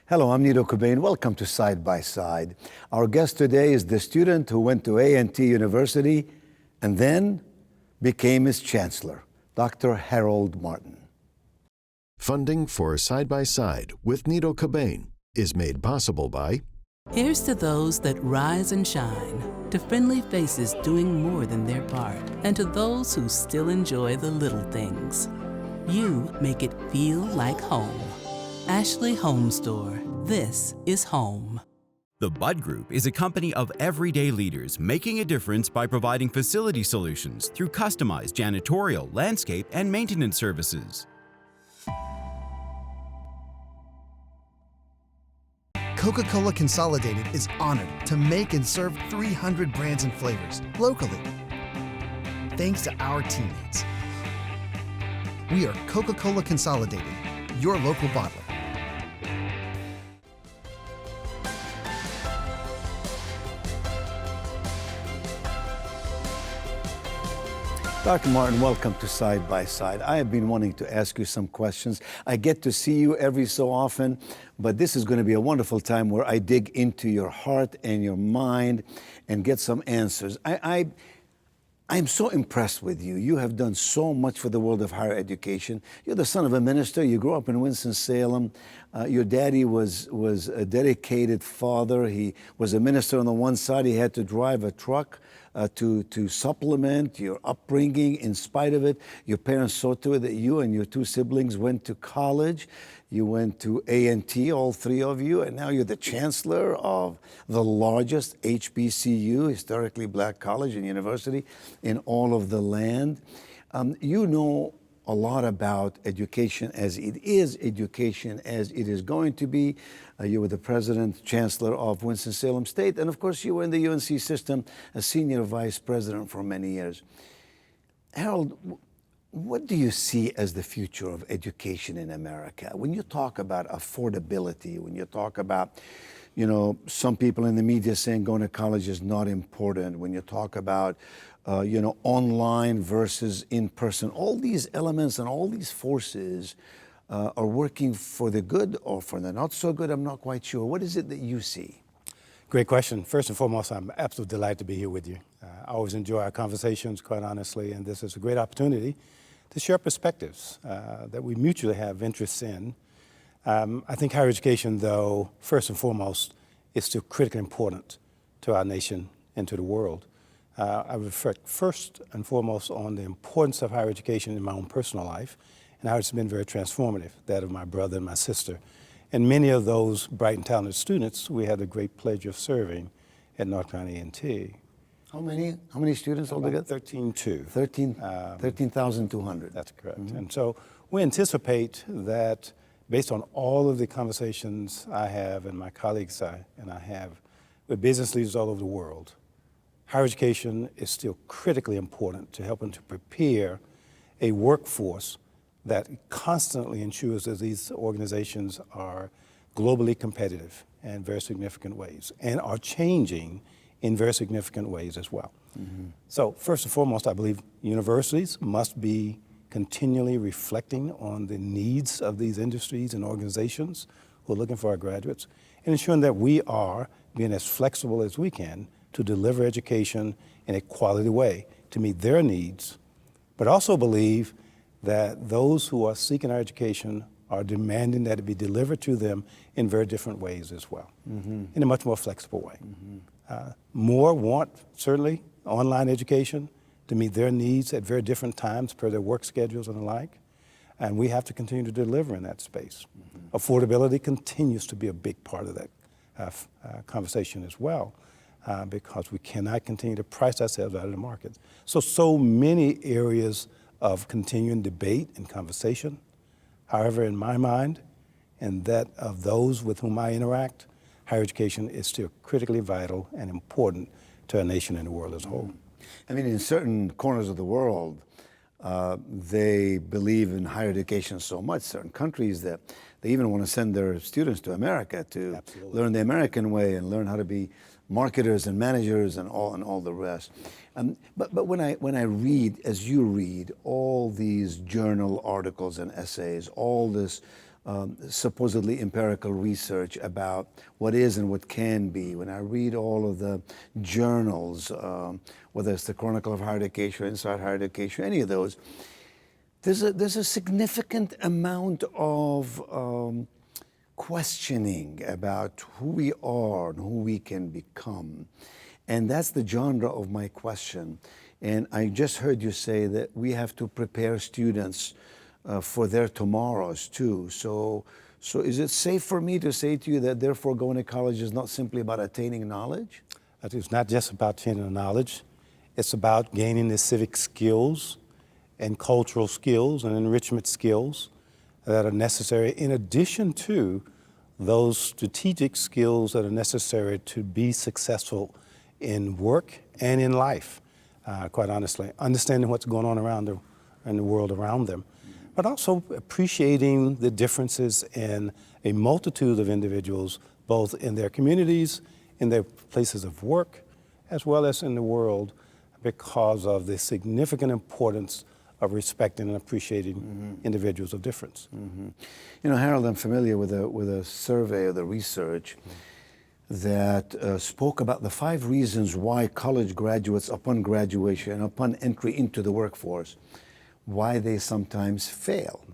Hello, I'm Nido Qubein. Welcome to Side by Side. Our guest today is the student who went to A&T University and then became its chancellor, Dr. Harold Martin. Funding for Side by Side with Nido Qubein is made possible by... Here's to those that rise and shine, to friendly faces doing more than their part, and to those who still enjoy the little things. You make it feel like home. Ashley Home Store. This is home. The Bud Group is a company of everyday leaders making a difference by providing facility solutions through customized janitorial, landscape, and maintenance services. Coca-Cola Consolidated is honored to make and serve 300 brands and flavors locally. Thanks to our teammates. We are Coca-Cola Consolidated, your local bottler. Dr. Martin, welcome to Side by Side. I have been wanting to ask you some questions. I get to see you every so often, but this is going to be a wonderful time where I dig into your heart and your mind and get some answers. I'm so impressed with you. You have done so much for the world of higher education. You're the son of a minister. You grew up in Winston-Salem. Your daddy was a dedicated father. He was a minister on the one side. He had to drive a truck to supplement your upbringing. In spite of it, your parents saw to it that you and your two siblings went to college. You went to A&T, all three of you, and now you're the chancellor of the largest HBCU, historically black college and university, in all of the land. You know a lot about education as it is going to be. You were the president, chancellor of Winston-Salem State, and of course you were in the UNC System, a senior vice president for many years. Harold, what do you see as the future of education in America? When you talk about affordability, when you talk about, some people in the media saying going to college is not important, when you talk about, online versus in person, all these elements and all these forces are working for the good or for the not so good, I'm not quite sure. What is it that you see? Great question. First and foremost, I'm absolutely delighted to be here with you. I always enjoy our conversations, quite honestly, and this is a great opportunity to share perspectives that we mutually have interests in. I think higher education, though, first and foremost, is still critically important to our nation and to the world. I reflect first and foremost on the importance of higher education in my own personal life and how it's been very transformative, that of my brother and my sister. And many of those bright and talented students we had the great pleasure of serving at North Carolina A&T. How many students altogether? 13,200. That's correct. Mm-hmm. And so we anticipate that based on all of the conversations I have and my colleagues I have with business leaders all over the world, higher education is still critically important to helping to prepare a workforce that constantly ensures that these organizations are globally competitive in very significant ways and are changing in very significant ways as well. Mm-hmm. So first and foremost, I believe universities must be continually reflecting on the needs of these industries and organizations who are looking for our graduates and ensuring that we are being as flexible as we can to deliver education in a quality way to meet their needs, but also believe that those who are seeking our education are demanding that it be delivered to them in very different ways as well, mm-hmm. in a much more flexible way. Mm-hmm. More want, certainly, online education to meet their needs at very different times per their work schedules and the like, and we have to continue to deliver in that space. Mm-hmm. Affordability continues to be a big part of that conversation as well, because we cannot continue to price ourselves out of the market. So many areas of continuing debate and conversation. However, in my mind, and that of those with whom I interact, higher education is still critically vital and important to our nation and the world as a whole. I mean, in certain corners of the world, they believe in higher education so much, certain countries, that they even want to send their students to America to Absolutely. Learn the American way and learn how to be marketers and managers and all the rest. But when I read, as you read, all these journal articles and essays, all this supposedly empirical research about what is and what can be, when I read all of the journals, whether it's the Chronicle of Higher Education or Inside Higher Education, any of those, there's a significant amount of questioning about who we are and who we can become. And that's the genre of my question. And I just heard you say that we have to prepare students for their tomorrows too. So is it safe for me to say to you that therefore going to college is not simply about attaining knowledge? It's not just about attaining knowledge. It's about gaining the civic skills and cultural skills and enrichment skills that are necessary in addition to those strategic skills that are necessary to be successful in work and in life, quite honestly. Understanding what's going on in the world around them, but also appreciating the differences in a multitude of individuals, both in their communities, in their places of work, as well as in the world, because of the significant importance of respecting and appreciating individuals of difference. You know, Harold, I'm familiar with a survey or the research that spoke about the 5 reasons why college graduates, upon graduation and upon entry into the workforce, why they sometimes fail.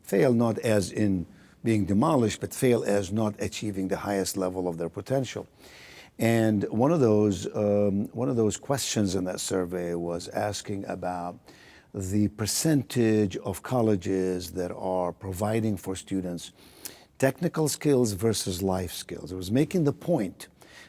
Fail not as in being demolished, but fail as not achieving the highest level of their potential. And one of those questions in that survey was asking about the percentage of colleges that are providing for students technical skills versus life skills. It was making the point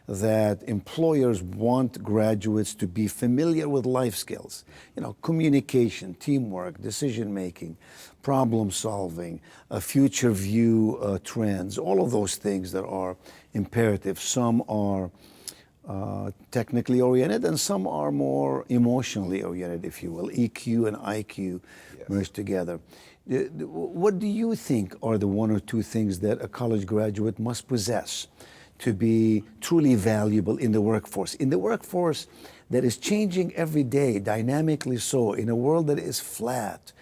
that employers want graduates to be familiar with life skills, you know, communication, teamwork, decision-making, problem solving, future view trends, all of those things that are imperative. Some are technically oriented and some are more emotionally oriented, if you will. EQ and IQ merged together. What do you think are the 1 or 2 things that a college graduate must possess to be truly valuable in the workforce? In the workforce that is changing every day, dynamically so, in a world that is flat,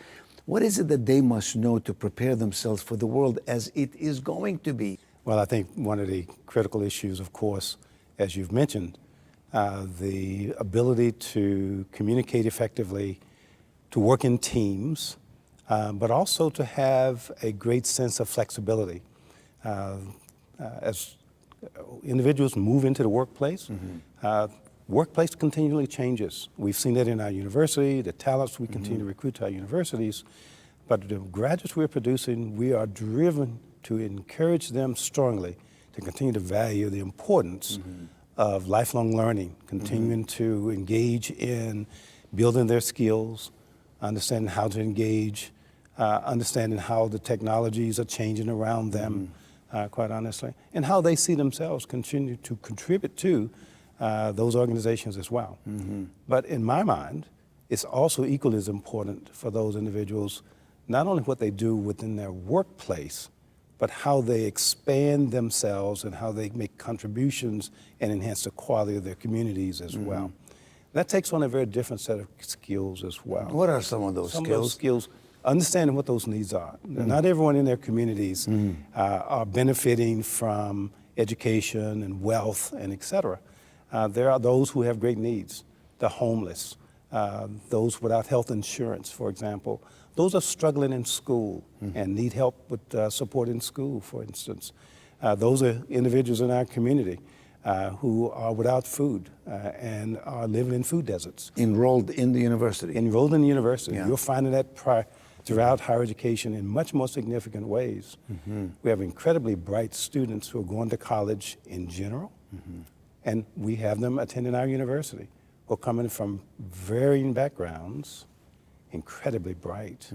what is it that they must know to prepare themselves for the world as it is going to be? Well, I think one of the critical issues, of course, as you've mentioned, the ability to communicate effectively, to work in teams, but also to have a great sense of flexibility. As individuals move into the workplace, workplace continually changes. We've seen that in our university, the talents we continue to recruit to our universities, but the graduates we're producing, we are driven to encourage them strongly to continue to value the importance of lifelong learning, continuing to engage in building their skills, understanding how to engage, understanding how the technologies are changing around them, quite honestly, and how they see themselves continue to contribute to those organizations as well. But in my mind, it's also equally as important for those individuals, not only what they do within their workplace, but how they expand themselves and how they make contributions and enhance the quality of their communities as well. That takes on a very different set of skills as well. What are some of those Some skills? of those skills, understanding what those needs are. Not everyone in their communities are benefiting from education and wealth and et cetera. There are those who have great needs, the homeless, those without health insurance, for example. Those are struggling in school and need help with support in school, for instance. Those are individuals in our community who are without food and are living in food deserts. Enrolled in the university. Enrolled in the university. Yeah. You'll find that throughout higher education in much more significant ways. We have incredibly bright students who are going to college in general, and we have them attending our university who are coming from varying backgrounds, incredibly bright,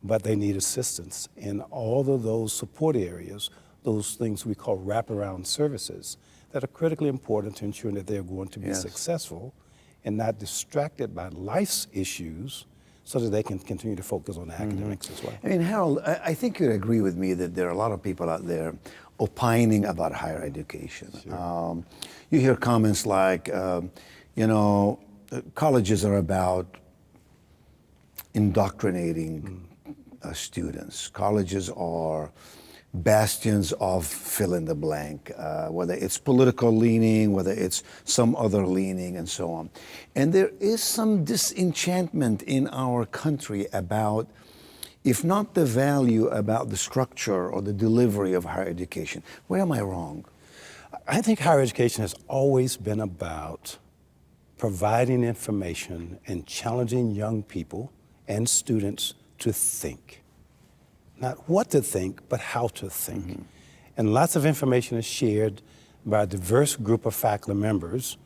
but they need assistance in all of those support areas, those things we call wraparound services that are critically important to ensuring that they're going to be successful and not distracted by life's issues so that they can continue to focus on academics as well. I mean, Harold, I think you'd agree with me that there are a lot of people out there opining about higher education. Sure. You hear comments like, you know, colleges are about indoctrinating students. Colleges are bastions of fill in the blank, whether it's political leaning, whether it's some other leaning, and so on. And there is some disenchantment in our country about, if not the value, about the structure or the delivery of higher education. Where am I wrong? I think higher education has always been about providing information and challenging young people and students to think. Not what to think, but how to think. Mm-hmm. And lots of information is shared by a diverse group of faculty members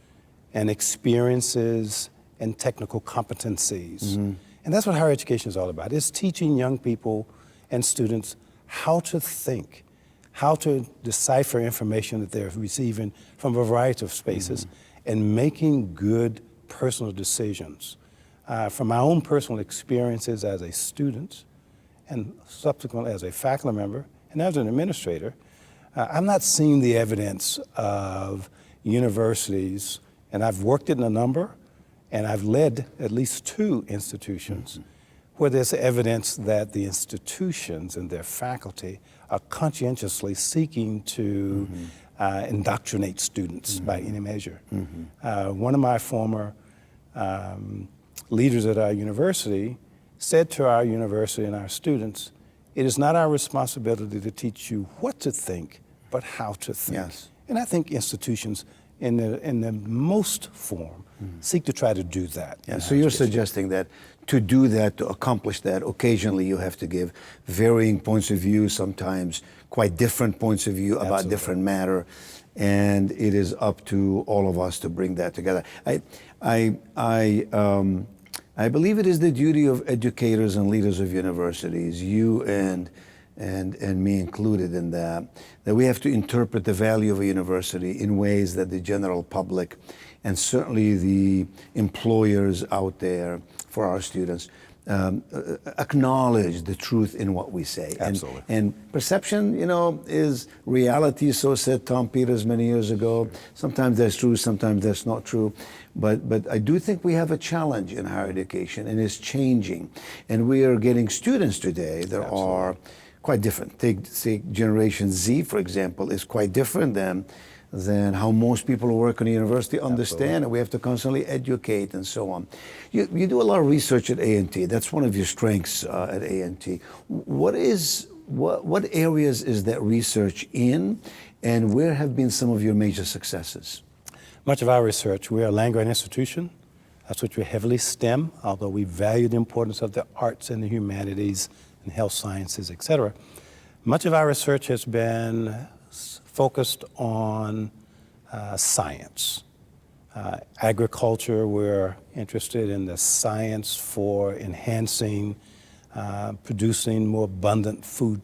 and experiences and technical competencies. Mm-hmm. And that's what higher education is all about. It's teaching young people and students how to think, how to decipher information that they're receiving from a variety of spaces, mm-hmm. and making good personal decisions. From my own personal experiences as a student and subsequently as a faculty member and as an administrator, I'm not seeing the evidence of universities, and I've worked in a number, and I've led at least 2 institutions, mm-hmm. where there's evidence that the institutions and their faculty are conscientiously seeking to mm-hmm. Indoctrinate students mm-hmm. by any measure. Mm-hmm. One of my former leaders at our university said to our university and our students, "It is not our responsibility to teach you what to think, but how to think." Yes. And I think institutions in the most form seek to try to do that. Yeah, so you're suggesting that to do that, to accomplish that, occasionally you have to give varying points of view, sometimes quite different points of view about Absolutely. Different matter, and it is up to all of us to bring that together. I believe it is the duty of educators and leaders of universities, you and me included in that we have to interpret the value of a university in ways that the general public and certainly the employers out there for our students acknowledge the truth in what we say. Absolutely. And perception, is reality, so said Tom Peters many years ago. Sometimes that's true, sometimes that's not true. But I do think we have a challenge in higher education, and it's changing. And we are getting students today that Absolutely. Are quite different. Take Generation Z, for example, is quite different than how most people who work in a university understand, Absolutely. And we have to constantly educate and so on. You do a lot of research at A&T. That's one of your strengths at A&T. What areas is that research in, and where have been some of your major successes? Much of our research, we're a land-grant institution. That's which we're heavily STEM, although we value the importance of the arts and the humanities and health sciences, et cetera. Much of our research has been focused on science. Agriculture, we're interested in the science for enhancing, producing more abundant food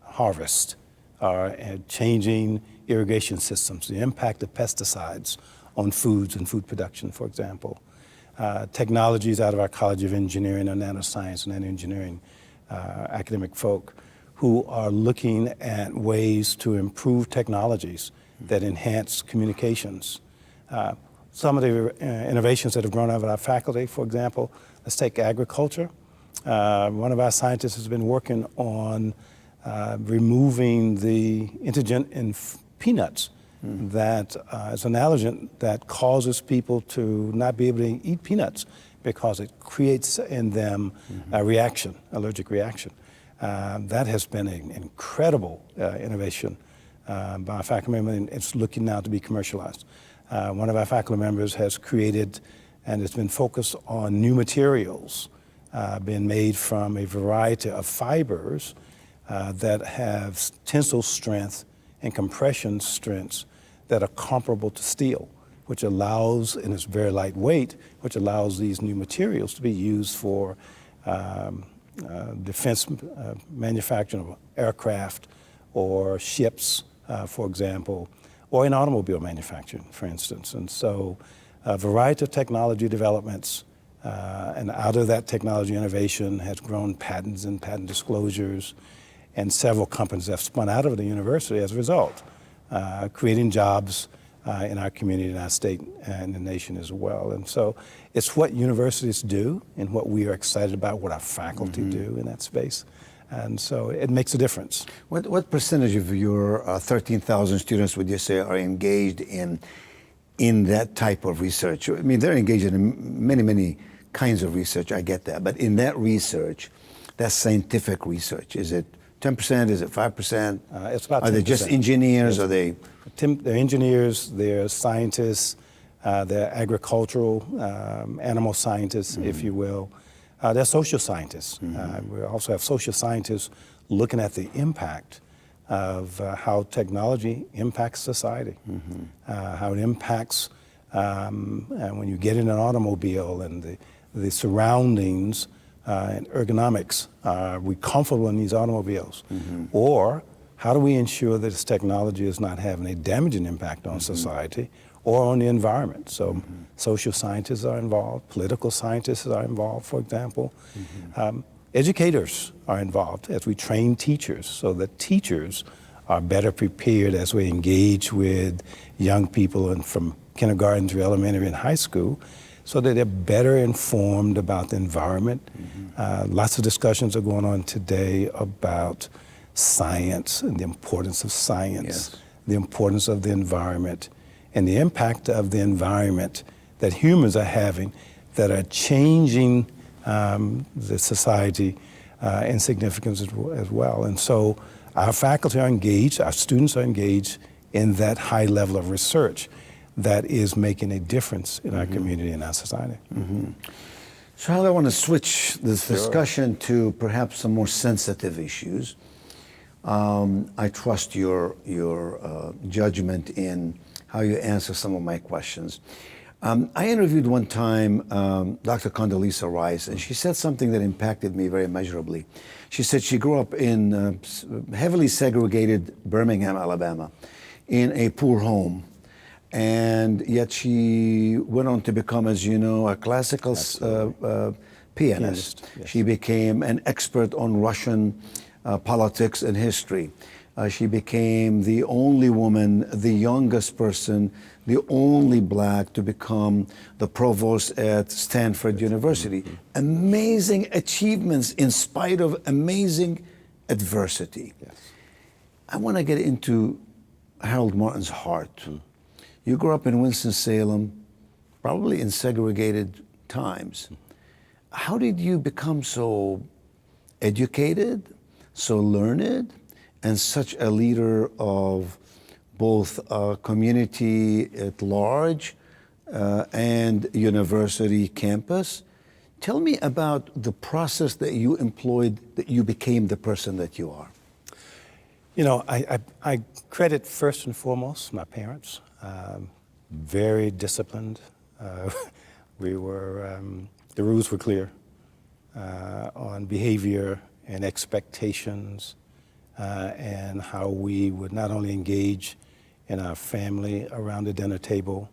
harvest, and changing irrigation systems, the impact of pesticides on foods and food production, for example. Technologies out of our College of Engineering and Nanoscience and Engineering academic folk who are looking at ways to improve technologies that enhance communications. Some of the innovations that have grown out of our faculty, for example, let's take agriculture. One of our scientists has been working on removing the antigen in peanuts that is an allergen that causes people to not be able to eat peanuts because it creates in them a reaction, allergic reaction. That has been an incredible innovation by a faculty member, and it's looking now to be commercialized. One of our faculty members has created, and it's been focused on new materials being made from a variety of fibers that have tensile strength and compression strengths that are comparable to steel, which allows, and it's very lightweight, which allows these new materials to be used for defense manufacturing of aircraft or ships, for example, or in automobile manufacturing, for instance. And so a variety of technology developments, and out of that technology innovation has grown patents and patent disclosures, and several companies have spun out of the university as a result, creating jobs in our community, in our state, and the nation as well. And so it's what universities do and what we are excited about, what our faculty do in that space. And so it makes a difference. What percentage of your 13,000 students would you say are engaged in that type of research? I mean, they're engaged in many kinds of research, I get that. But in that research, that scientific research, is it 10%? Is it 5%? It's about 10%. Are they just engineers? Are they? They're engineers, they're scientists, they're agricultural, animal scientists, if you will. They're social scientists. We also have social scientists looking at the impact of how technology impacts society, how it impacts when you get in an automobile and the surroundings and ergonomics. Are we comfortable in these automobiles? Or how do we ensure that this technology is not having a damaging impact on society or on the environment? So social scientists are involved, political scientists are involved, for example. Educators are involved as we train teachers so that teachers are better prepared as we engage with young people and from kindergarten through elementary and high school so that they're better informed about the environment. Lots of discussions are going on today about science and the importance of science, the importance of the environment, and the impact of the environment that humans are having that are changing the society in significance as well. And so our faculty are engaged, our students are engaged in that high level of research that is making a difference in our community and our society. So Harold, I want to switch this discussion to perhaps some more sensitive issues. I trust your judgment in how you answer some of my questions. I interviewed one time Dr. Condoleezza Rice, and she said something that impacted me very measurably. She said she grew up in heavily segregated Birmingham, Alabama, in a poor home. And yet she went on to become, as you know, a classical pianist. Yes. She became an expert on Russian politics and history. She became the only woman, the youngest person, the only black to become the provost at Stanford University. Amazing achievements in spite of amazing adversity. Yes. I want to get into Harold Martin's heart. You grew up in Winston-Salem, probably in segregated times. How did you become so educated, so learned, and such a leader of both community at large and university campus? Tell me about the process that you employed that you became the person that you are. You know, I credit first and foremost my parents. Very disciplined. We were, the rules were clear on behavior and expectations and how we would not only engage in our family around the dinner table,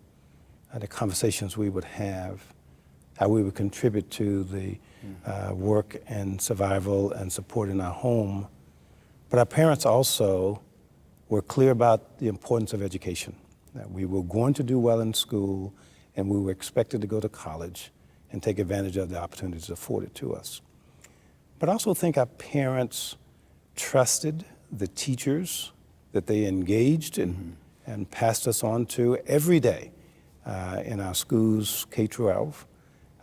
the conversations we would have, how we would contribute to the work and survival and support in our home. But our parents also were clear about the importance of education, that we were going to do well in school and we were expected to go to college and take advantage of the opportunities afforded to us. But I also think our parents trusted the teachers that they engaged in and passed us on to every day in our schools, K-12,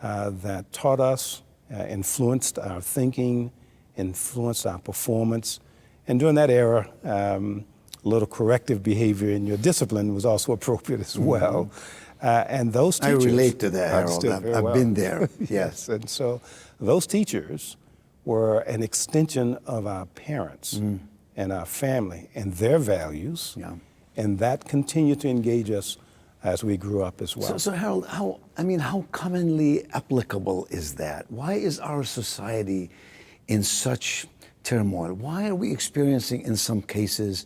that taught us, influenced our thinking, influenced our performance. And during that era, a little corrective behavior in your discipline was also appropriate as well. And those teachers— I relate to that, Harold. I've been there, yes. And so those teachers were an extension of our parents and our family and their values, and that continued to engage us as we grew up as well. So Harold, how commonly applicable is that? Why is our society in such turmoil? Why are we experiencing, in some cases,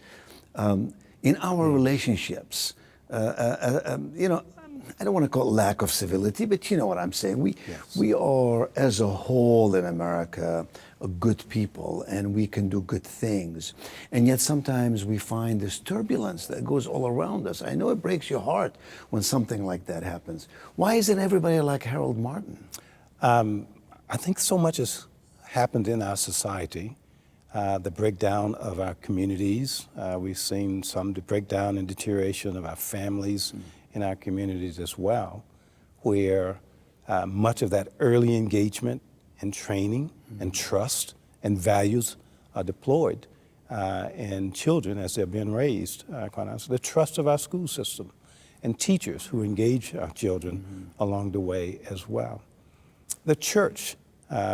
in our relationships, I don't want to call it lack of civility, but you know what I'm saying. We are, as a whole in America, a good people, and we can do good things. And yet sometimes we find this turbulence that goes all around us. I know it breaks your heart when something like that happens. Why isn't everybody like Harold Martin? I think so much has happened in our society. The breakdown of our communities. We've seen some breakdown and deterioration of our families in our communities as well, where much of that early engagement and training and trust and values are deployed in children as they're being raised, quite honestly. The trust of our school system and teachers who engage our children along the way as well. The church,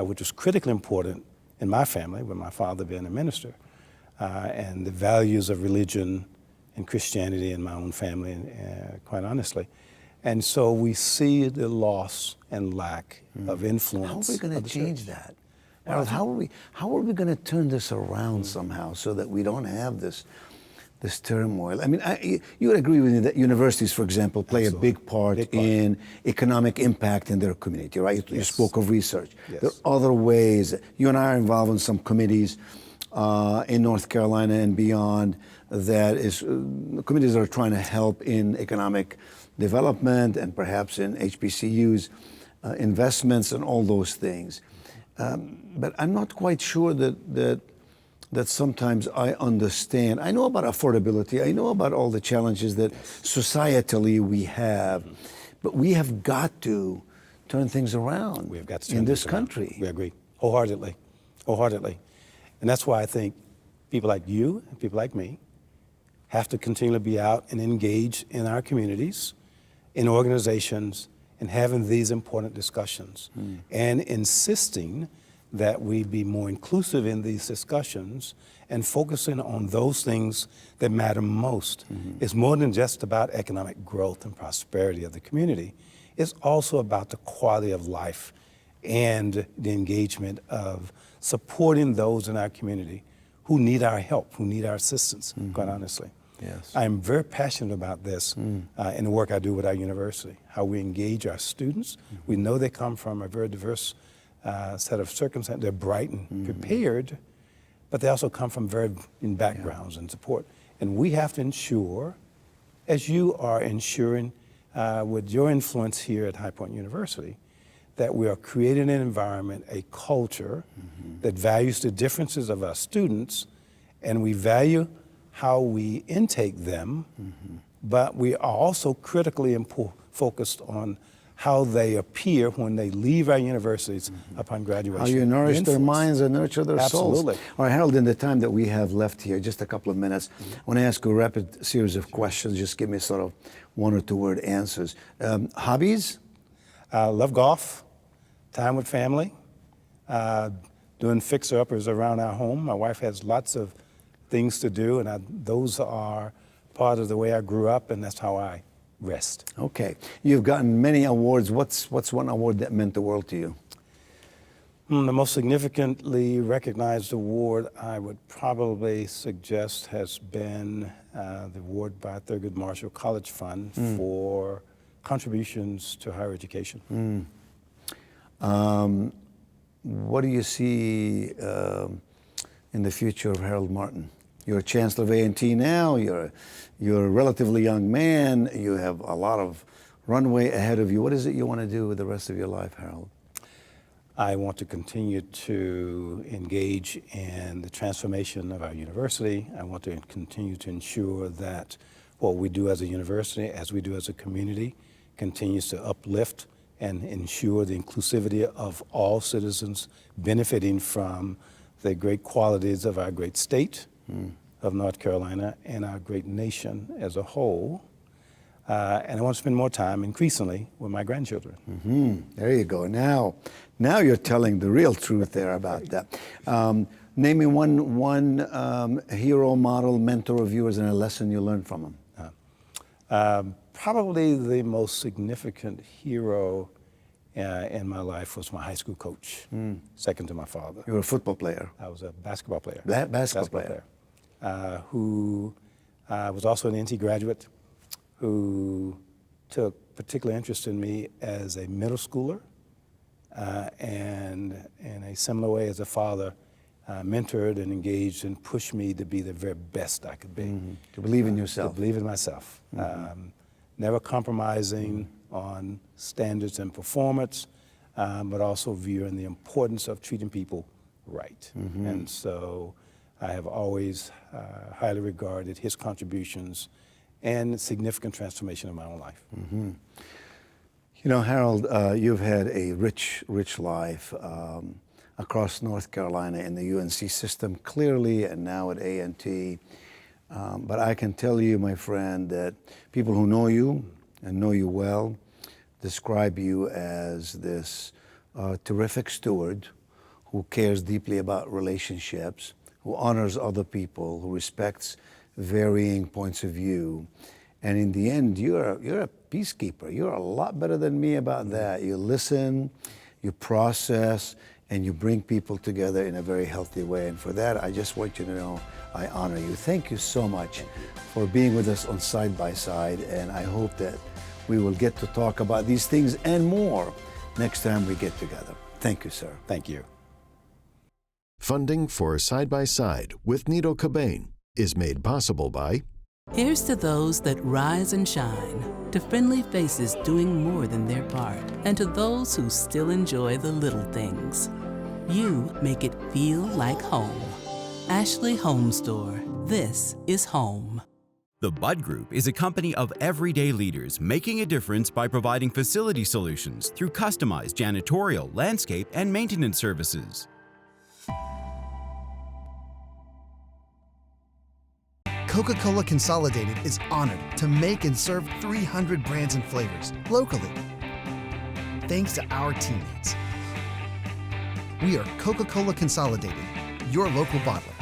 which was critically important in my family, with my father being a minister, and the values of religion and Christianity in my own family, quite honestly. And so we see the loss and lack of influence. How are we going to change that? Harold, how are we going to turn this around somehow so that we don't have this turmoil? I mean, you would agree with me that universities, for example, play a big part in economic impact in their community, right? You spoke of research. Yes. There are other ways. You and I are involved in some committees in North Carolina and beyond that is committees that are trying to help in economic development and perhaps in HBCUs, investments and all those things. But I'm not quite sure that sometimes I understand. I know about affordability. I know about all the challenges that societally we have, but we have got to turn things around. We have got to turn in this things around. country. We agree wholeheartedly. And that's why I think people like you and people like me have to continue to be out and engage in our communities, in organizations, and having these important discussions and insisting that we be more inclusive in these discussions and focusing on those things that matter most. It's more than just about economic growth and prosperity of the community. It's also about the quality of life and the engagement of supporting those in our community who need our help, who need our assistance, quite honestly. Yes. I'm very passionate about this in the work I do with our university, how we engage our students. We know they come from a very diverse set of circumstances. They're bright and prepared, but they also come from varying backgrounds and support. And we have to ensure, as you are ensuring with your influence here at High Point University, that we are creating an environment, a culture that values the differences of our students, and we value how we intake them, but we are also critically focused on how they appear when they leave our universities upon graduation. How you nourish their minds and nurture their souls. Absolutely. All right, Harold, in the time that we have left here, just a couple of minutes, I want to ask you a rapid series of questions. Just give me sort of 1 or 2 word answers. Hobbies? Love golf, time with family, doing fixer-uppers around our home. My wife has lots of things to do, and those are part of the way I grew up, and that's how I rest. Okay. You've gotten many awards. What's one award that meant the world to you? The most significantly recognized award I would probably suggest has been the award by Thurgood Marshall College Fund for contributions to higher education. What do you see in the future of Harold Martin? You're a chancellor of A&T now. You're a relatively young man. You have a lot of runway ahead of you. What is it you want to do with the rest of your life, Harold? I want to continue to engage in the transformation of our university. I want to continue to ensure that what we do as a university, as we do as a community, continues to uplift and ensure the inclusivity of all citizens benefiting from the great qualities of our great state of North Carolina and our great nation as a whole. And I want to spend more time increasingly with my grandchildren. There you go. Now you're telling the real truth there about that. Name me one hero, model, mentor of yours and a lesson you learned from him. Probably the most significant hero in my life was my high school coach, second to my father. You were a football player. I was a basketball player. Basketball player. Who was also an A&T graduate, who took particular interest in me as a middle schooler, and in a similar way as a father, mentored and engaged and pushed me to be the very best I could be. To believe in yourself. To believe in myself. Never compromising on standards and performance, but also viewing the importance of treating people right. And so I have always highly regarded his contributions and significant transformation of my own life. You know, Harold, you've had a rich, rich life across North Carolina in the UNC system, clearly, and now at A&T. But I can tell you, my friend, that people who know you and know you well describe you as this terrific steward who cares deeply about relationships, who honors other people, who respects varying points of view. And in the end, you're a peacekeeper. You're a lot better than me about that. You listen, you process, and you bring people together in a very healthy way. And for that, I just want you to know I honor you. Thank you so much for being with us on Side by Side. And I hope that we will get to talk about these things and more next time we get together. Thank you, sir. Thank you. Funding for Side by Side with Nido Qubein is made possible by Here's to those that rise and shine, to friendly faces doing more than their part, and to those who still enjoy the little things. You make it feel like home. Ashley Home Store. This is home. The Bud Group is a company of everyday leaders making a difference by providing facility solutions through customized janitorial, landscape, and maintenance services. Coca-Cola Consolidated is honored to make and serve 300 brands and flavors locally. Thanks to our teammates. We are Coca-Cola Consolidated, your local bottler.